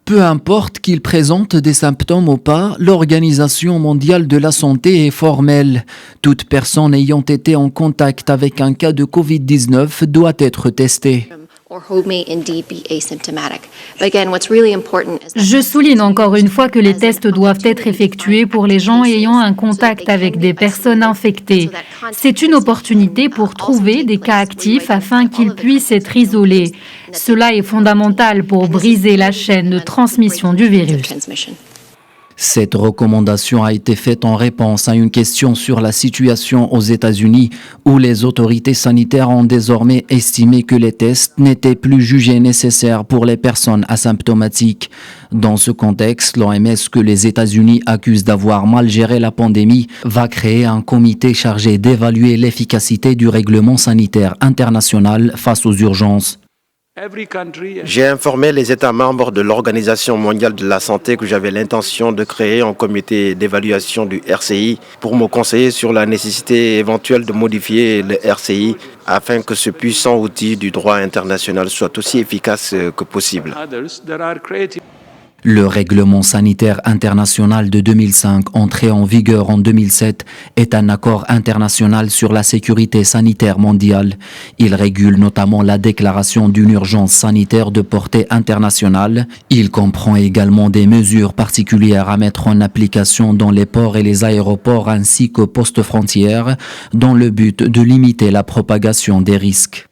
Peu importe qu'ils présentent des symptômes ou pas, l'Organisation mondiale de la santé est formelle. Toute personne ayant été en contact avec un cas de Covid-19 doit être testée. Je souligne encore une fois que les tests doivent être effectués pour les gens ayant un contact avec des personnes infectées. C'est une opportunité pour trouver des cas actifs afin qu'ils puissent être isolés. Cela est fondamental pour briser la chaîne de transmission du virus. Cette recommandation a été faite en réponse à une question sur la situation aux États-Unis où les autorités sanitaires ont désormais estimé que les tests n'étaient plus jugés nécessaires pour les personnes asymptomatiques. Dans ce contexte, l'OMS, que les États-Unis accusent d'avoir mal géré la pandémie, va créer un comité chargé d'évaluer l'efficacité du règlement sanitaire international face aux urgences. J'ai informé les États membres de l'Organisation mondiale de la santé que j'avais l'intention de créer un comité d'évaluation du RCI pour me conseiller sur la nécessité éventuelle de modifier le RCI afin que ce puissant outil du droit international soit aussi efficace que possible. Le règlement sanitaire international de 2005, entré en vigueur en 2007, est un accord international sur la sécurité sanitaire mondiale. Il régule notamment la déclaration d'une urgence sanitaire de portée internationale. Il comprend également des mesures particulières à mettre en application dans les ports et les aéroports ainsi qu'aux postes frontières, dans le but de limiter la propagation des risques.